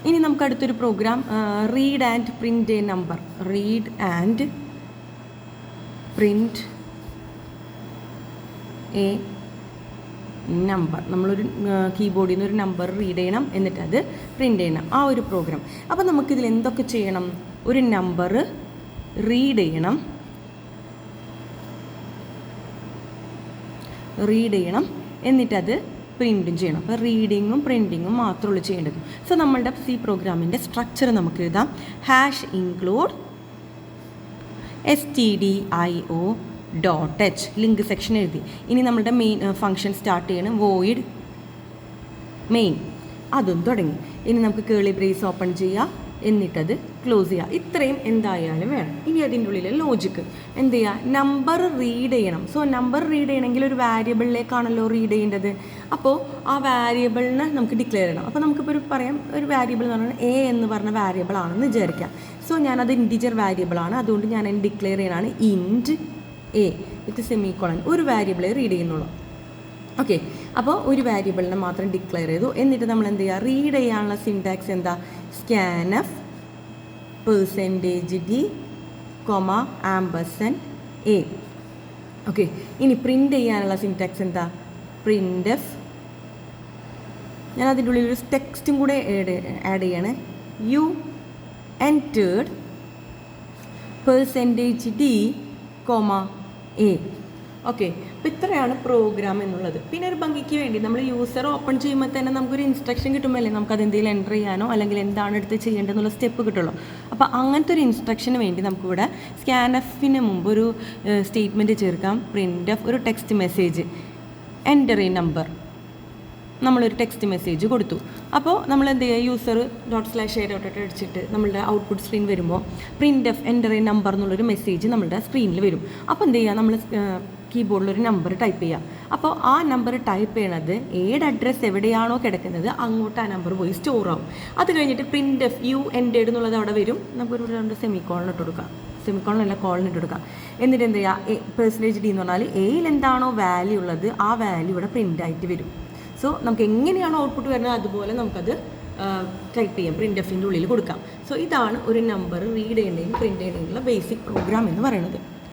ഇനി നമുക്ക് അടുത്തൊരു program read and print a number. Read and print a number. നമ്മളൊരു കീബോർഡിൽ നിന്ന് ഒരു നമ്പർ റീഡ് ചെയ്യണം, എന്നിട്ട് അത് പ്രിൻ്റ് ചെയ്യണം, ആ ഒരു പ്രോഗ്രാം. അപ്പോൾ നമുക്കിതിൽ എന്തൊക്കെ ചെയ്യണം? ഒരു നമ്പർ റീഡ് ചെയ്യണം, എന്നിട്ടത് പ്രിൻറ്റും ചെയ്യണം. അപ്പോൾ റീഡിങ്ങും പ്രിൻറ്റിങ്ങും മാത്രമുള്ളൂ ചെയ്യേണ്ടത്. സോ നമ്മളുടെ സി പ്രോഗ്രാമിൻ്റെ സ്ട്രക്ചർ നമുക്ക് എഴുതാം. #include stdio.h ലിങ്ക് സെക്ഷൻ എഴുതി. ഇനി നമ്മളുടെ മെയിൻ ഫംഗ്ഷൻ സ്റ്റാർട്ട് ചെയ്യണം, വോയിഡ് മെയിൻ, അതും തുടങ്ങി. ഇനി നമുക്ക് കേളി ബ്രേസ് ഓപ്പൺ ചെയ്യുക, എന്നിട്ടത് ക്ലോസ് ചെയ്യുക. ഇത്രയും എന്തായാലും വേണം. ഇനി അതിൻ്റെ ഉള്ളിൽ ലോജിക്ക് എന്ത് ചെയ്യുക? നമ്പർ റീഡ് ചെയ്യണം. സോ നമ്പർ റീഡ് ചെയ്യണമെങ്കിൽ ഒരു വാരിയബിളിലേക്കാണല്ലോ റീഡ് ചെയ്യേണ്ടത്. അപ്പോൾ ആ വാരിയബിളിനെ നമുക്ക് ഡിക്ലെയർ ചെയ്യണം. അപ്പോൾ നമുക്കിപ്പോൾ പറയാം, ഒരു വാരിയബിൾ എന്ന് പറഞ്ഞാൽ എ എന്ന് പറഞ്ഞ വാരിയബിൾ ആണെന്ന് വിചാരിക്കാം. സോ ഞാനത് ഇൻറ്റിജർ വാരിയബിളാണ്, അതുകൊണ്ട് ഞാൻ അതിന് ഡിക്ലെയർ ചെയ്യണതാണ് ഇൻറ്റ് എ വിത്ത് സെമിക്കോളൻ. ഒരു വാരിയബിളെ റീഡ് ചെയ്യുന്നുള്ളൂ. ഓക്കെ, അപ്പോൾ ഒരു വാരിയബിളിനെ മാത്രം ഡിക്ലെയർ ചെയ്തു. എന്നിട്ട് നമ്മൾ എന്ത് ചെയ്യുക? റീഡ് ചെയ്യാനുള്ള സിൻടാക്സ് എന്താ? scanf %d, $a. ഓക്കെ, ഇനി പ്രിൻ്റ് ചെയ്യാനുള്ള സിൻടാക്സ് എന്താ? printf. ഞാൻ അതിൻ്റെ ഉള്ളിൽ ഒരു ടെക്സ്റ്റും കൂടെ ആഡ് ചെയ്യണേ. you entered %d, $a. Okay, അപ്പോൾ ഇത്രയാണ് പ്രോഗ്രാം എന്നുള്ളത്. പിന്നെ ഒരു ഭംഗിക്ക് വേണ്ടി നമ്മൾ യൂസർ ഓപ്പൺ ചെയ്യുമ്പോൾ തന്നെ നമുക്കൊരു ഇൻസ്ട്രക്ഷൻ കിട്ടുമ്പോഴല്ലേ നമുക്കത് എന്തെങ്കിലും എൻ്റർ ചെയ്യാനോ അല്ലെങ്കിൽ എന്താണ് എടുത്ത് ചെയ്യേണ്ടതെന്നുള്ള സ്റ്റെപ്പ് കിട്ടുള്ളൂ. അപ്പോൾ അങ്ങനത്തെ ഒരു ഇൻസ്ട്രക്ഷന് വേണ്ടി നമുക്കിവിടെ സ്കാൻഎഫിന് മുമ്പ് ഒരു സ്റ്റേറ്റ്മെൻറ്റ് ചേർക്കാം. printf ഒരു text message, enter A number, നമ്മളൊരു ടെക്സ്റ്റ് മെസ്സേജ് കൊടുത്തു. അപ്പോൾ നമ്മൾ എന്ത് ചെയ്യുക? user./a. അടിച്ചിട്ട് നമ്മളുടെ ഔട്ട്പുട്ട് സ്ക്രീൻ വരുമ്പോൾ printf എൻ്റർ എ നമ്പർ എന്നുള്ളൊരു മെസ്സേജ് നമ്മളുടെ സ്ക്രീനിൽ വരും. അപ്പോൾ എന്ത് ചെയ്യുക? നമ്മൾ കീബോർഡിലൊരു നമ്പർ ടൈപ്പ് ചെയ്യുക. അപ്പോൾ ആ നമ്പർ ടൈപ്പ് ചെയ്യണത് ഏത് അഡ്രസ്സ് എവിടെയാണോ കിടക്കുന്നത് അങ്ങോട്ട് ആ നമ്പർ പോയി സ്റ്റോർ ആവും. അത് കഴിഞ്ഞിട്ട് printf you entered എന്നുള്ളത് അവിടെ വരും. നമുക്കൊരു 2 സെമിക്കോളൻ ഇട്ട് കൊടുക്കാം, സെമിക്കോളനല്ല കോളൻ ഇട്ട് കൊടുക്കാം. എന്നിട്ട് എന്ത് ചെയ്യുക? %d എന്ന് പറഞ്ഞാൽ എയിൽ എന്താണോ വാല്യൂ ഉള്ളത് ആ വാല്യൂ ഇവിടെ പ്രിൻ്റ് ആയിട്ട് വരും. സോ നമുക്ക് എങ്ങനെയാണോ ഔട്ട്പുട്ട് വരുന്നത് അതുപോലെ നമുക്കത് ടൈപ്പ് ചെയ്യാം, printfൻ്റെ ഉള്ളിൽ കൊടുക്കാം. സോ ഇതാണ് ഒരു നമ്പർ റീഡ് ചെയ്യേണ്ടതും പ്രിൻ്റ് ചെയ്യേണ്ടതുള്ള ബേസിക് പ്രോഗ്രാം എന്ന് പറയുന്നത്.